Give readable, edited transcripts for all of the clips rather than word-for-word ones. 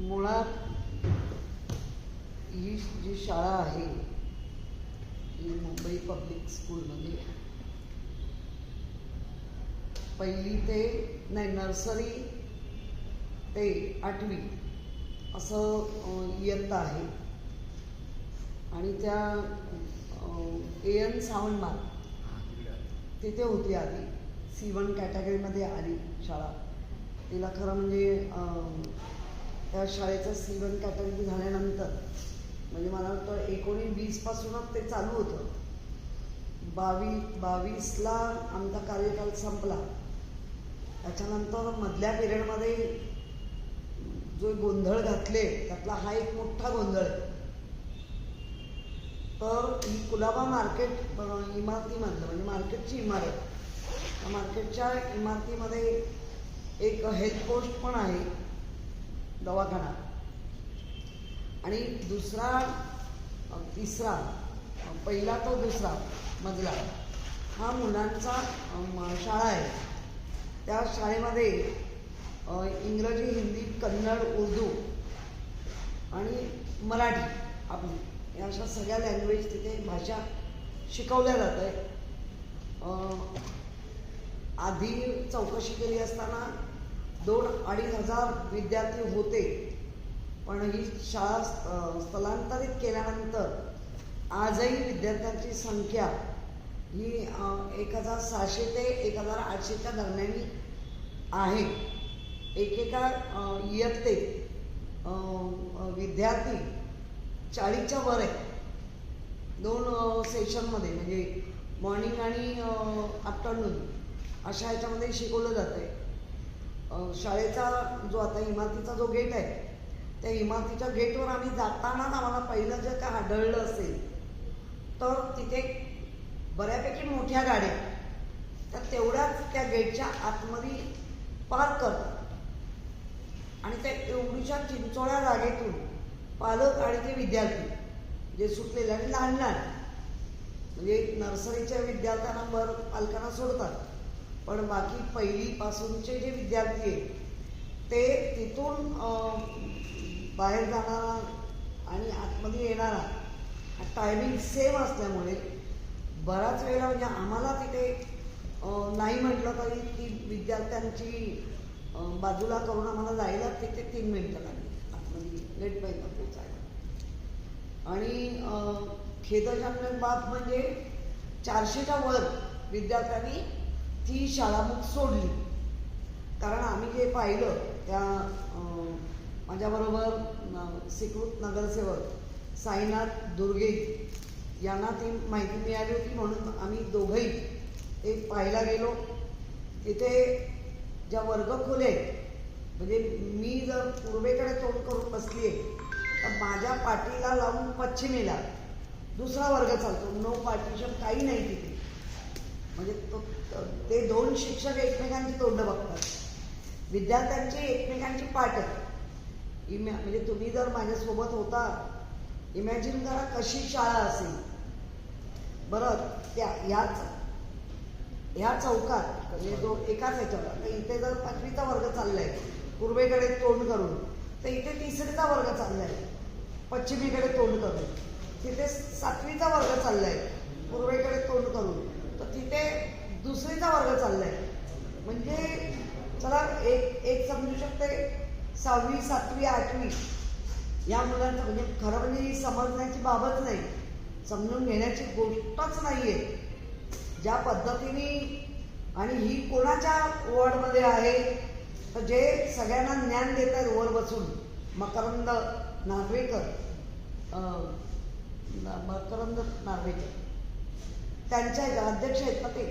मुळात ही जी शाळा आहे ही मुंबई पब्लिक स्कूलमध्ये पहिली ते नाही नर्सरी ते 8वी असं इयत्ता आहे आणि त्या AN सावंतमाळ तिथे होती आधी C1 कॅटेगरीमध्ये आली शाळा. तिला खरं म्हणजे त्या शाळेचं C1 कॅटेगरी झाल्यानंतर म्हणजे मला वाटतं 1920 पासूनच ते चालू होतं. 22ला आमचा कार्यकाल संपला. त्याच्यानंतर मधल्या पिरियडमध्ये जो गोंधळ घातले त्यातला हा एक मोठा गोंधळ आहे. तर ही कुलाबा मार्केट इमारतीमधलं म्हणजे मार्केटची इमारत, त्या मार्केटच्या इमारतीमध्ये एक हेल्थ पोस्ट पण आहे, दवाखाना, आणि दुसरा तिसरा पहिला तो दुसरा मजला हा मुलांचा शाळा आहे. त्या शाळेमध्ये इंग्रजी, हिंदी, कन्नड, उर्दू आणि मराठी आपली या अशा सगळ्या लँग्वेज तिथे भाषा शिकवल्या जात आहे. आधी चौकशी केली असताना 2-2.5 हजार विद्यार्थी होते, पण ही शाळा स्थलांतरित केल्यानंतर आजही विद्यार्थ्यांची संख्या ही 1600 ते 1800च्या दरम्यान आहे. एकेका इयत्तेत विद्यार्थी 40च्या वर आहे. 2 सेशनमध्ये म्हणजे मॉर्निंग आणि आफ्टरनून अशा ह्याच्यामध्ये शिकवलं जातं आहे. शाळेचा जो आता इमारतीचा जो गेट आहे त्या इमारतीच्या गेटवर आम्ही जातानाच आम्हाला पहिलं जर का आढळलं असेल तर तिथे बऱ्यापैकी मोठ्या गाड्या त्या तेवढ्याच त्या गेटच्या आतमध्ये पार्क करतात आणि त्या एवढीच्या चिंचोळ्या जागेतून पालक आणि ते विद्यार्थी जे सुटलेले आणि लहान लहान म्हणजे नर्सरीच्या विद्यार्थ्यांना पालकांना सोडतात, पण बाकी पहिलीपासूनचे जे विद्यार्थी आहेत ते तिथून बाहेर जाणारा आणि आतमध्ये येणारा टायमिंग सेम असल्यामुळे बराच वेळा म्हणजे आम्हाला तिथे नाही म्हटलं तरी ती विद्यार्थ्यांची बाजूला करून आम्हाला जायला तिथे 3 मिनिटं लागली आतमध्ये लेट पाहिजे पोचायला. आणि खेदजनक बाब म्हणजे 400च्या वर विद्यार्थ्यांनी ती शाळा मग सोडली. कारण आम्ही जे पाहिलं त्या माझ्याबरोबर स्वीकृत नगरसेवक साईनाथ दुर्गे यांना ती माहिती मिळाली होती म्हणून आम्ही दोघंही ते पाहायला गेलो. तिथे ज्या वर्गखोल्या म्हणजे मी जर पूर्वेकडे तोंड करून बसली आहे तर माझ्या पाठीला लावून पश्चिमेला दुसरा वर्ग चालतो. नो पार्टिशन काही नाही तिथे. म्हणजे ते 2 शिक्षक एकमेकांची तोंड बघतात, विद्यार्थ्यांची एकमेकांची पाठ आहे. म्हणजे तुम्ही जर माझ्यासोबत होता इमॅजिन करा कशी शाळा असेल बरं. ह्या चौकात म्हणजे जो एकाच ह्याच्यावर तर इथे जर 5वीचा वर्ग चाललाय पूर्वेकडे तोंड करून तर इथे 3रीचा वर्ग चाललाय पश्चिमेकडे तोंड करून, तिथे 7वीचा वर्ग चाललाय पूर्वेकडे तोंड करून, तर तिथे 2रीचा वर्ग चाललाय. म्हणजे चला एक समजू शकते 6वी 7वी 8वी या मुलांचं म्हणजे खरं म्हणजे ही समजण्याची बाबच नाही, समजून घेण्याची गोष्टच नाही आहे. ज्या पद्धतीने आणि ही कोणाच्या वॉर्डमध्ये आहे तर जे सगळ्यांना ज्ञान देत आहेत वर बसून मकरंद नार्वेकर त्यांच्या अध्यक्ष आहेत ना ते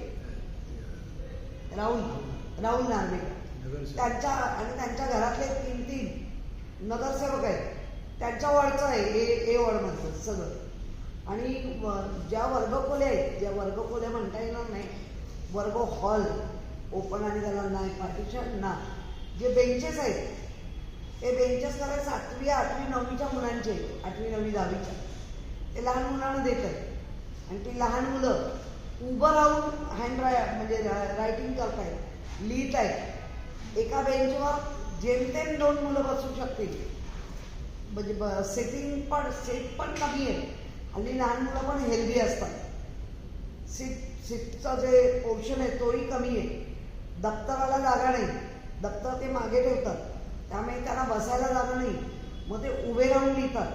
राहुल नार्वेकर, त्यांच्या आणि त्यांच्या घरातले 3 नगरसेवक आहेत. त्यांच्या वॉर्डचं आहे ए वॉर्डमधलं सगळं. आणि ज्या वर्गखोल्या आहेत, ज्या वर्गखोल्या म्हणता येणार नाही, वर्ग हॉल ओपन आणि त्याला नाही पार्टिशन ना, जे बेंचेस आहेत ते बेंचेस खरं 7वी 8वी 9वीच्या मुलांचे 8वी 9वी 10वीच्या ते लहान मुलांना देत आहेत. आणि ती लहान मुलं उभं राहून म्हणजे रायटिंग करतायत, लिहित आहेत. एका बेंचवर जेमतेम 2 मुलं बसू शकतील म्हणजे सेट पण कमी आहे. हल्ली लहान मुलं पण हेल्दी असतात. सीटचं जे पोर्शन आहे तोही कमी आहे. दप्तराला जागा नाही, दप्तर ते मागे ठेवतात, त्यामुळे त्यांना बसायला जागा नाही. मग ते उभे राहून लिहितात.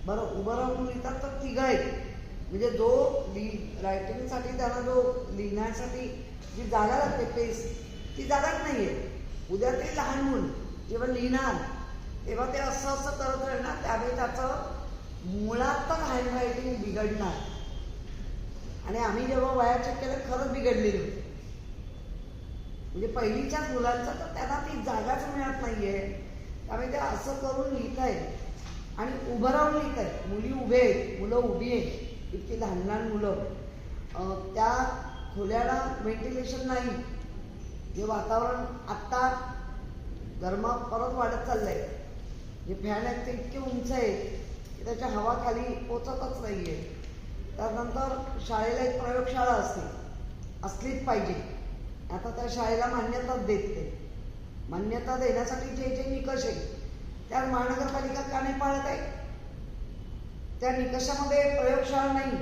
बरं, उभं राहून लिहितात तर तिघं आहेत, म्हणजे जो रायटिंगसाठी त्यांना जो लिहिण्यासाठी जी जागा लागते पेस, ती जागाच नाही आहे. उद्या ते लहान मूल जेव्हा लिहिणार तेव्हा ते असं असं करत राहणार, त्यावेळी त्याचं मुळातच हँडरायटिंग बिघडणार. आणि आम्ही जेव्हा वया चेक केलं खरंच बिघडलेली होती. म्हणजे पहिलीच्याच मुलांचं तर त्यांना ती जागाच मिळत नाहीये. त्यामुळे ते असं करून लिहित आहेत आणि उभं राहून लिहित आहेत. मुली उभे आहेत, मुलं उभी आहेत, इतकी लहान लहान मुलं. त्या खोल्याला व्हेंटिलेशन नाही. जे वातावरण आत्ता गरमा परत वाढत चाललंय. जे फॅन आहेत ते इतके उंच आहेत की त्याच्या हवा खाली पोचतच नाहीये. त्यानंतर शाळेला एक प्रयोगशाळा असलीच पाहिजे. आता त्या शाळेला मान्यताच देत नाही. मान्यता देण्यासाठी जे जे निकष आहे त्या महानगरपालिका का नाही पाळत आहे? त्या निकषामध्ये प्रयोगशाळा नाही.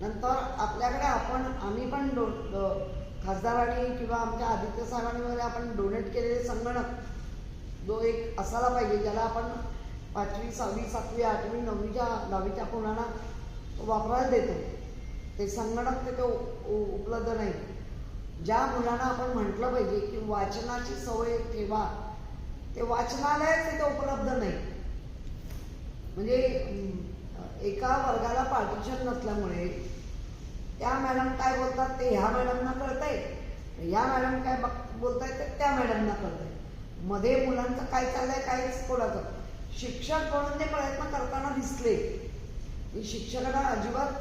नंतर आपल्याकडे आम्ही पण खासदारांनी किंवा आमच्या आदित्य साहेबांनी वगैरे आपण डोनेट केलेले संगणक जो एक असायला पाहिजे, ज्याला आपण 5वी 6वी 7वी 8वी 9वीच्या 10वीच्या मुलांना वापरायला देतो, ते संगणक तिथे उपलब्ध नाही. ज्या मुलांना आपण म्हटलं पाहिजे की वाचनाची सवय ठेवा, ते वाचनालय तिथे उपलब्ध नाही. म्हणजे एका वर्गाला पार्टिशन नसल्यामुळे त्या मॅडम काय बोलतात ते ह्या मॅडमना कळतंय, ह्या मॅडम काय बोलतायत ते त्या मॅडमना कळतंय. मध्ये मुलांचं काय चाललंय काहीच कोणाचं. शिक्षक म्हणून ते प्रयत्न करताना दिसले. शिक्षकांना अजिबात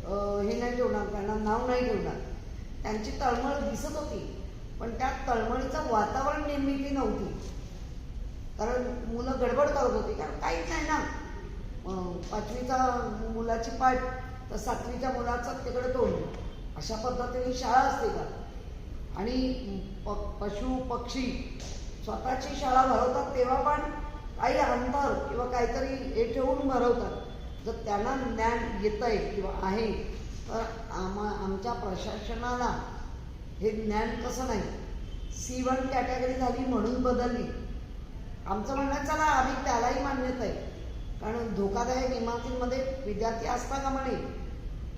हे नाही ठेवणार, त्यांना नाव नाही ठेवणार. त्यांची तळमळ दिसत होती, पण त्या तळमळीचं वातावरण निर्मिती नव्हती. कारण मुलं गडबड करत होती, कारण काहीच नाही ना. 5वीचा मुलाची पाठ तर 7वीच्या मुलाचं तिकडे तोंड, अशा पद्धतीने शाळा असते का? आणि पशु पक्षी स्वतःची शाळा भरवतात तेव्हा पण काही अंतर किंवा काहीतरी हे ठेवून भरवतात. जर त्यांना ज्ञान येतंय किंवा आहे तर आमच्या प्रशासनाला हे ज्ञान कसं नाही? C1 कॅटेगरी झाली म्हणून बदलली. आमचं म्हणणं चला आम्ही त्यालाही मान्यता आहे, कारण धोकादायक इमारतींमध्ये विद्यार्थी असता का म्हणे.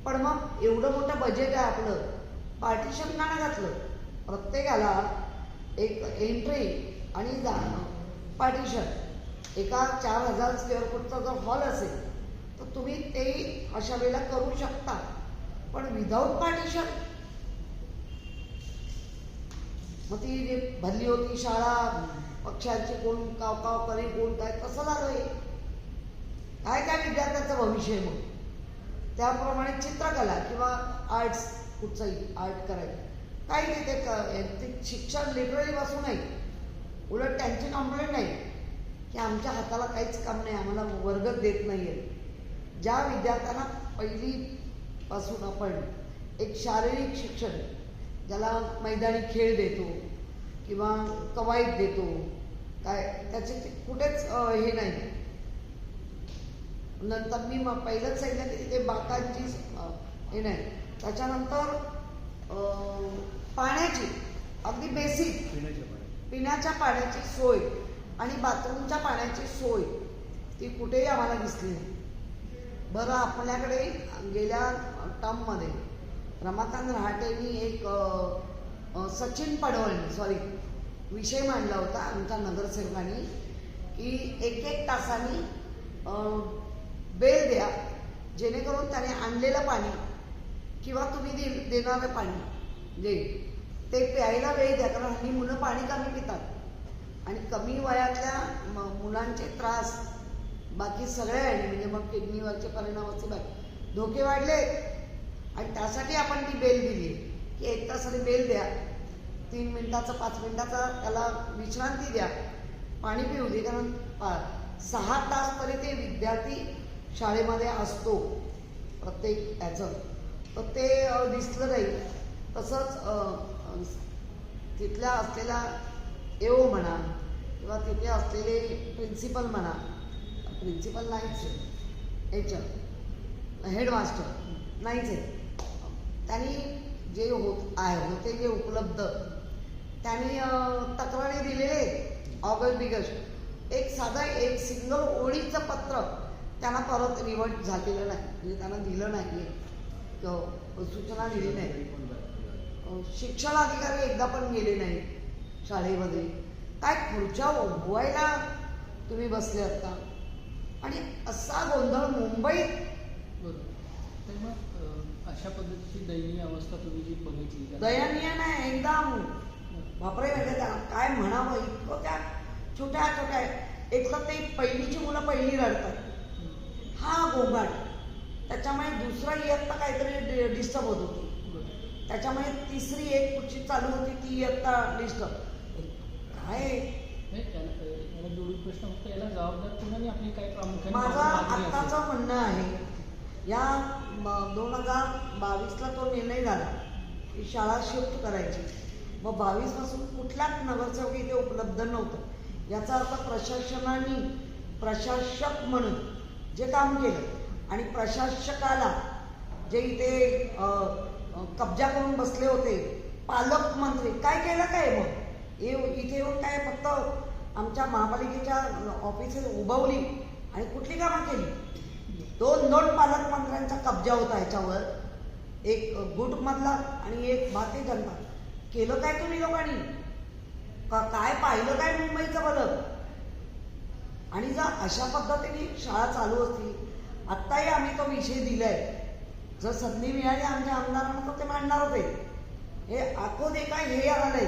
पण मग एवढं मोठं बजेट आहे आपलं, पार्टिशन का नाही घातलं? प्रत्येकाला एक एंट्री आणि पार्टिशन. एका 4000 स्क्वेअर फूटचा जर हॉल असेल तर तुम्ही ते अशा वेळेला करू शकता, पण विदाऊट पार्टिशन. मग ती भरली होती शाळा, पक्षांची कोण काव काव करे, कोण काय, कसं झालंय? काय विद्यार्थ्याचं भविष्य. मग त्याप्रमाणे चित्रकला किंवा आर्ट्स, कुठचंही आर्ट करायचं काही तिथे शिक्षण लिटरली बसू नये. उलट त्यांची कंप्लेंट आहे की आमच्या हाताला काहीच काम नाही, आम्हाला वर्ग देत नाहीये. ज्या विद्यार्थ्यांना पहिलीपासून आपण एक शारीरिक शिक्षण, ज्याला मैदानी खेळ देतो किंवा कवायत देतो, काय त्याचे कुठेच हे नाही. नंतर मी पहिलंच सांगितलं की तिथे बाकांची हे नाही. त्याच्यानंतर पाण्याची अगदी बेसिक पिण्याच्या पाण्याची सोय आणि बाथरूमच्या पाण्याची सोय ती कुठेही आम्हाला दिसली नाही. बरं, आपल्याकडे गेल्या टर्ममध्ये रमाकांत रहाटेंनी एक सचिन पडवळणी विषय मांडला होता आमच्या नगरसेवकांनी की 1-1 तासांनी बेल द्या, जेणेकरून त्याने आणलेलं पाणी किंवा तुम्ही देणारं पाणी जे ते प्यायला वेळ द्या. कारण ही मुलं पाणी कमी पितात आणि कमी वयातल्या मुलांचे त्रास बाकी सगळ्या आहे, म्हणजे मग किडनीवरचे परिणाम असे धोके वाढले. आणि त्यासाठी आपण ती बेल दिली की 1 तासाने बेल द्या, 3 मिनिटाचा 5 मिनिटाचा त्याला विश्रांती द्या, पाणी पिऊ दे. कारण 6 तास तरी ते विद्यार्थी शाळेमध्ये असतो प्रत्येक याचं, तर ते दिसलं नाही. तसंच तिथल्या असलेला एओ म्हणा किंवा तिथे असलेले प्रिन्सिपल म्हणा, प्रिन्सिपल नाहीच आहे, हेडमास्टर नाहीच आहे. त्यांनी जे होते जे उपलब्ध त्यांनी तक्रारी दिलेले ऑगस्ट बिगस्ट एक सिंगल ओळीचं पत्र त्यांना परत रिवर्ट झालेलं नाही, म्हणजे त्यांना दिलं नाही, सूचना दिली नाही. शिक्षण अधिकारी एकदा पण गेले नाही शाळेमध्ये. काय खुर्च्या उभवायला तुम्ही बसले आता आणि असा गोंधळ मुंबईत. तर मग अशा पद्धतीची दयनीय अवस्था तुम्ही जी बघितली, दयनीय नाही एकदम बापरे. म्हणजे काय म्हणावं इतकं त्या छोट्या छोट्या. एक तर ते पहिलीची मुलं पहिली रडतात, हा गोंगाट. त्याच्यामुळे दुसरा इयत्ता काहीतरी डिस्टर्ब होत होती, त्याच्यामुळे तिसरी एक कुठची चालू होती ती इयत्ता डिस्टर्ब. काय याला जोडून प्रश्न फक्त याला जबाबदार कोणाने आपली काही प्रामुख्याने माझं आत्ताचं म्हणणं आहे, या 2022ला तो निर्णय झाला की शाळा शिफ्ट करायची. मग 22 पासून कुठलाच नगरसेवक इथे उपलब्ध नव्हतं. याचा अर्थ प्रशासनाने प्रशासक म्हणून जे काम केलं आणि प्रशासकाला जे इथे कब्जा करून बसले होते पालकमंत्री, काय केलं काय मग इथे येऊन काय फक्त आमच्या महापालिकेच्या ऑफिसेस उभवली आणि कुठली कामं केली. दोन पालकमंत्र्यांचा कब्जा होता ह्याच्यावर, एक गुटमधला आणि एक भारतीय जनता. केलं काय तुम्ही लोकांनी? काय पाहिलं काय मुंबईचं बलं? आणि जर अशा पद्धतीने शाळा चालू असती, आत्ताही आम्ही तो विषय दिलाय, जर संधी मिळाली आमच्या आमदारांना तर ते मांडणारच आहे. हे आखो दे काय हे आलंय,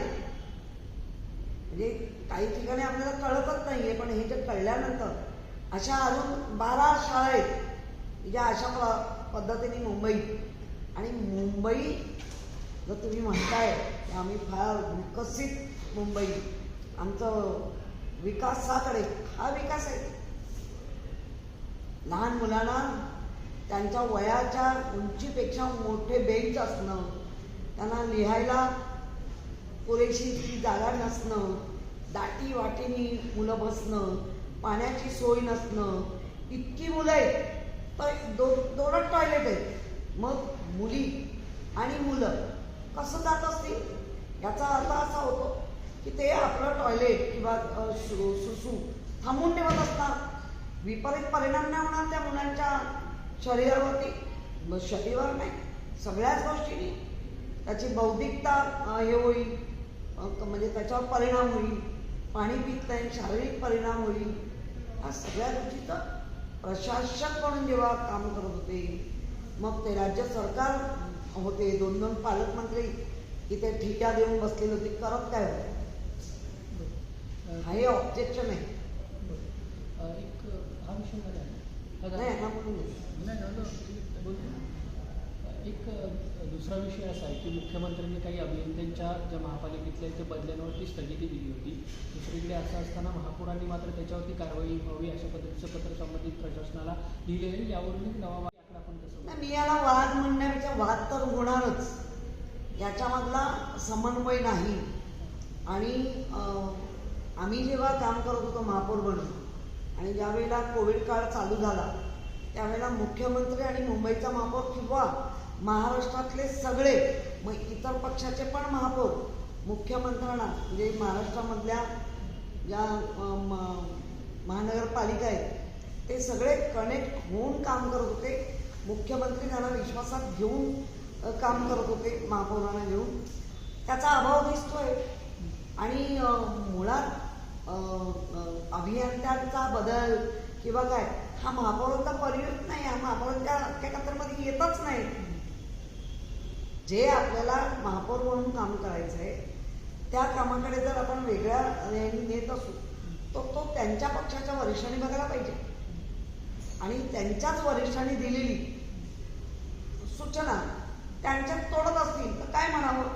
म्हणजे काही ठिकाणी आपल्याला कळतच नाहीये, पण हे जे कळल्यानंतर अशा अजून 12 शाळा आहेत ज्या अशा पद्धतीने मुंबईत. आणि मुंबई जर तुम्ही म्हणताय की आम्ही फार विकसित मुंबई, आमचं विकासाकडे, हा विकास आहे. लहान मुलांना त्यांच्या वयाच्या उंचीपेक्षा मोठे बेंच असणं, त्यांना लिहायला पुरेशी ती जागा नसणं, दाटी वाटीनी मुलं बसणं, पाण्याची सोय नसणं. इतकी मुलं आहेत तर दोनच टॉयलेट आहेत. मग मुली आणि मुलं कसं जात असतील? याचा अर्थ असा होतो की ते आपलं टॉयलेट किंवा सुसू थांबवून ठेवत असतात. विपरीत परिणाम नाही होणार त्या मुलांच्या शरीरावरती, शरीरावर नाही सगळ्याच गोष्टींनी त्याची बौद्धिकता हे होईल, म्हणजे त्याच्यावर परिणाम होईल. पाणी पित नाही, शारीरिक परिणाम होईल. हा सगळ्या गोष्टीचं प्रशासक म्हणून जेव्हा काम करत होते, मग ते राज्य सरकार होते, 2 पालकमंत्री इथे ठिका देऊन बसलेले होते, करत काय होते? हे ऑब्जेक्शन आहे. एक हा विषय एक दुसरा विषय असा आहे की मुख्यमंत्र्यांनी काही अभियंत्यांच्या ज्या महापालिकेतल्या ते बदल्यांवरती स्थगिती दिली होती. दुसरीकडे असं असताना महापौरांनी मात्र त्याच्यावरती कारवाई व्हावी अशा पद्धतीचं पत्र संबंधित प्रशासनाला लिहिलेलं. यावरून नवा आकडा आपण कसं? मी याला वाद म्हणण्यापेक्षा वाद तर होणारच, याच्यामधला समन्वय नाही. आणि आम्ही जेव्हा काम करत होतो महापौर बनून, आणि ज्यावेळेला कोविड काळ चालू झाला त्यावेळेला मुख्यमंत्री आणि मुंबईचा महापौर किंवा महाराष्ट्रातले सगळे, मग इतर पक्षाचे पण महापौर मुख्यमंत्र्यांना, म्हणजे महाराष्ट्रामधल्या ज्या महानगरपालिका आहेत ते सगळे कनेक्ट होऊन काम करत होते. मुख्यमंत्री त्यांना विश्वासात घेऊन काम करत होते, महापौरांना घेऊन. त्याचा अभाव दिसतोय. आणि मुळात अभियंत्यांचा बदल किंवा काय हा महापौरांचा परिवेश नाही, हा महापौरांच्या खात्यामध्ये येतच नाही. जे आपल्याला महापौर म्हणून काम करायचं आहे त्या कामाकडे जर आपण वेगळ्या नेत असू तर तो त्यांच्या पक्षाच्या वरिष्ठांनी बघायला पाहिजे. आणि त्यांच्याच वरिष्ठांनी दिलेली सूचना त्यांच्यात तोडत असतील तर काय म्हणावं?